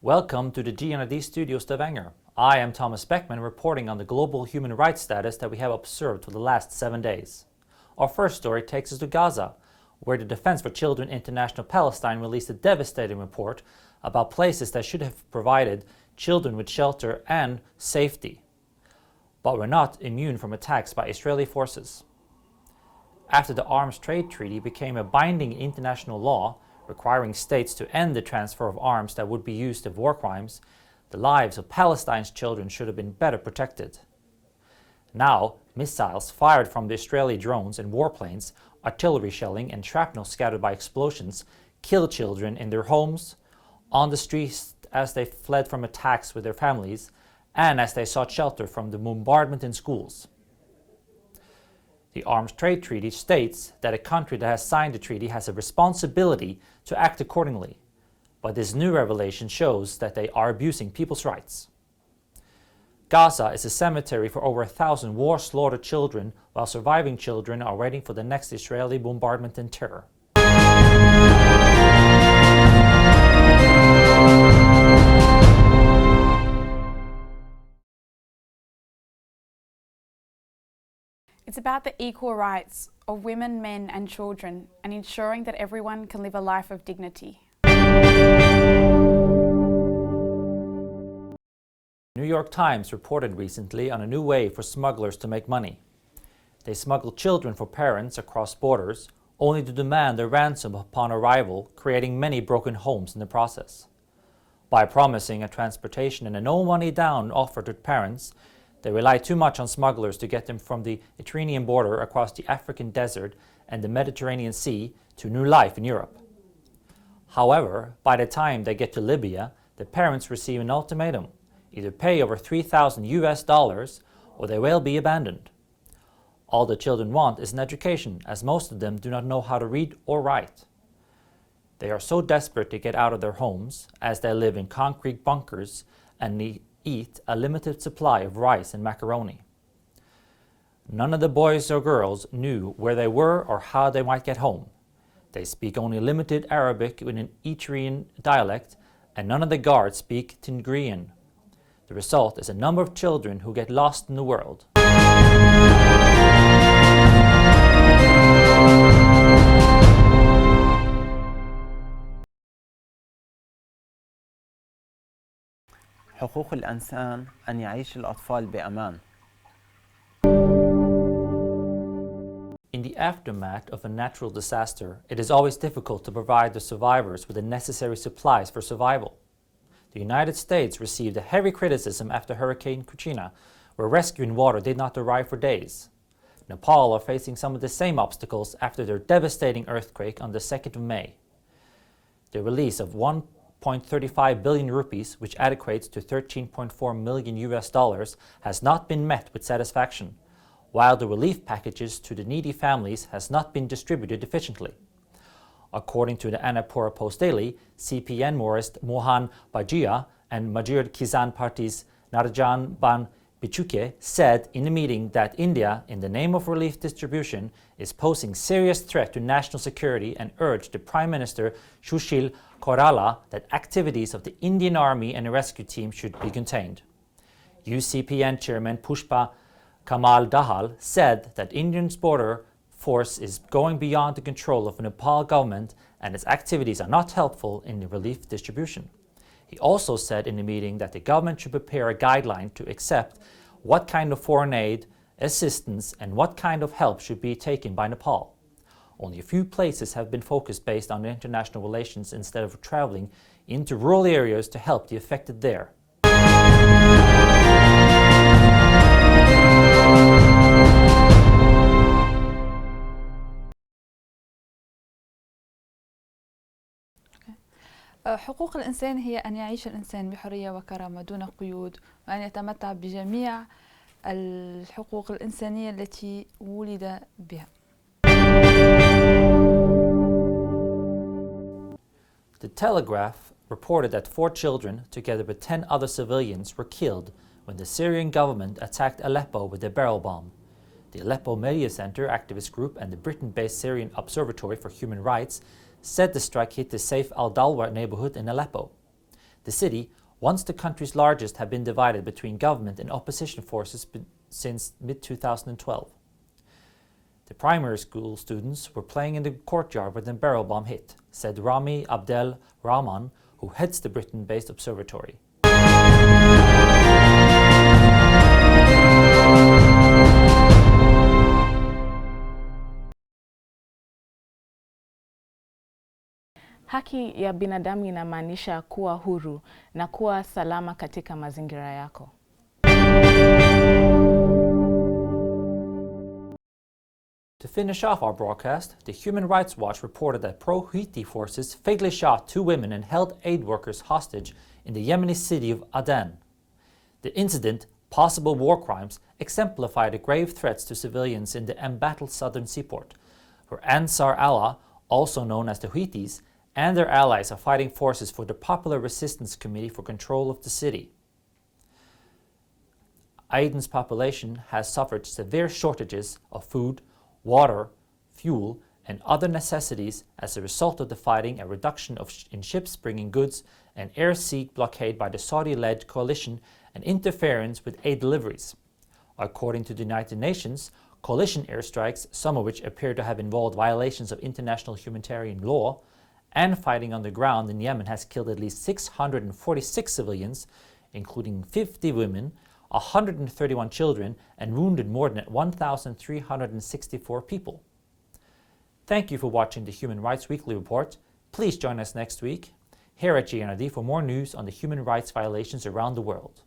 Welcome to the GNRD Studio Stavanger. I am Thomas Beckman, reporting on the global human rights status that we have observed for the last 7 days. Our first story takes us to Gaza, where the Defense for Children International Palestine released a devastating report about places that should have provided children with shelter and safety, but were not immune from attacks by Israeli forces. After the Arms Trade Treaty became a binding international law, requiring states to end the transfer of arms that would be used in war crimes, the lives of Palestine's children should have been better protected. Now, missiles fired from the Israeli drones and warplanes, artillery shelling and shrapnel scattered by explosions kill children in their homes, on the streets as they fled from attacks with their families, and as they sought shelter from the bombardment in schools. The Arms Trade Treaty states that a country that has signed the treaty has a responsibility to act accordingly, but this new revelation shows that they are abusing people's rights. Gaza is a cemetery for over 1,000 war-slaughtered children, while surviving children are waiting for the next Israeli bombardment and terror. It's about the equal rights of women, men and children, and ensuring that everyone can live a life of dignity. New York Times reported recently on a new way for smugglers to make money. They smuggle children for parents across borders, only to demand a ransom upon arrival, creating many broken homes in the process. By promising a transportation and a no money down offer to parents, they rely too much on smugglers to get them from the Eritrean border across the African desert and the Mediterranean Sea to new life in Europe. However, by the time they get to Libya, the parents receive an ultimatum: either pay over $3,000 or they will be abandoned. All the children want is an education, as most of them do not know how to read or write. They are so desperate to get out of their homes, as they live in concrete bunkers and eat a limited supply of rice and macaroni. None of the boys or girls knew where they were or how they might get home. They speak only limited Arabic in an Eritrean dialect, and none of the guards speak Tigrian. The result is a number of children who get lost in the world. حقوق الإنسان أن يعيش الأطفال بأمان. In the aftermath of a natural disaster, it is always difficult to provide the survivors with the necessary supplies for survival. The United States received a heavy criticism after Hurricane Katrina, where rescue and water did not arrive for days. Nepal are facing some of the same obstacles after their devastating earthquake on the 2nd of May. The release of 1.35 billion rupees, which equates to $13.4 million, has not been met with satisfaction, while the relief packages to the needy families has not been distributed efficiently. According to the Annapurna Post Daily, CPN Morist Mohan Bajia and Major Kisan Party's Narjan Ban Bichuke said in a meeting that India, in the name of relief distribution, is posing serious threat to national security, and urged the Prime Minister Sushil Koirala that activities of the Indian Army and rescue team should be contained. UCPN Chairman Pushpa Kamal Dahal said that India's border force is going beyond the control of the Nepal government, and its activities are not helpful in the relief distribution. He also said in the meeting that the government should prepare a guideline to accept what kind of foreign aid, assistance, and what kind of help should be taken by Nepal. Only a few places have been focused based on international relations instead of traveling into rural areas to help the affected there. حقوق الإنسان هي أن يعيش الإنسان بحرية وكرامة دون قيود، وأن يتمتع بجميع الحقوق الإنسانية التي ولد بها. The Telegraph reported that 4 children, together with 10 other civilians, were killed when the Syrian government attacked Aleppo with a barrel bomb. The Aleppo Media Center activist group and the Britain-based Syrian Observatory for Human Rights said the strike hit the Saif al-Dalwa neighborhood in Aleppo. The city, once the country's largest, had been divided between government and opposition forces since mid-2012. The primary school students were playing in the courtyard when the barrel bomb hit, said Rami Abdel Rahman, who heads the Britain-based observatory. Haki ya binadamu inamaanisha kuwa huru na kuwa salama katika mazingira yako. To finish off our broadcast, the Human Rights Watch reported that pro-Houthi forces fatally shot 2 women and held aid workers hostage in the Yemeni city of Aden. The incident, possible war crimes, exemplified the grave threats to civilians in the embattled southern seaport, where Ansar Allah, also known as the Houthis, and their allies are fighting forces for the Popular Resistance Committee for control of the city. Aden's population has suffered severe shortages of food, water, fuel, and other necessities as a result of the fighting, a reduction in ships bringing goods, an air-sea blockade by the Saudi-led coalition, and interference with aid deliveries. According to the United Nations, coalition airstrikes, some of which appear to have involved violations of international humanitarian law, and fighting on the ground in Yemen has killed at least 646 civilians, including 50 women, 131 children, and wounded more than 1,364 people. Thank you for watching the Human Rights Weekly Report. Please join us next week here at GNRD for more news on the human rights violations around the world.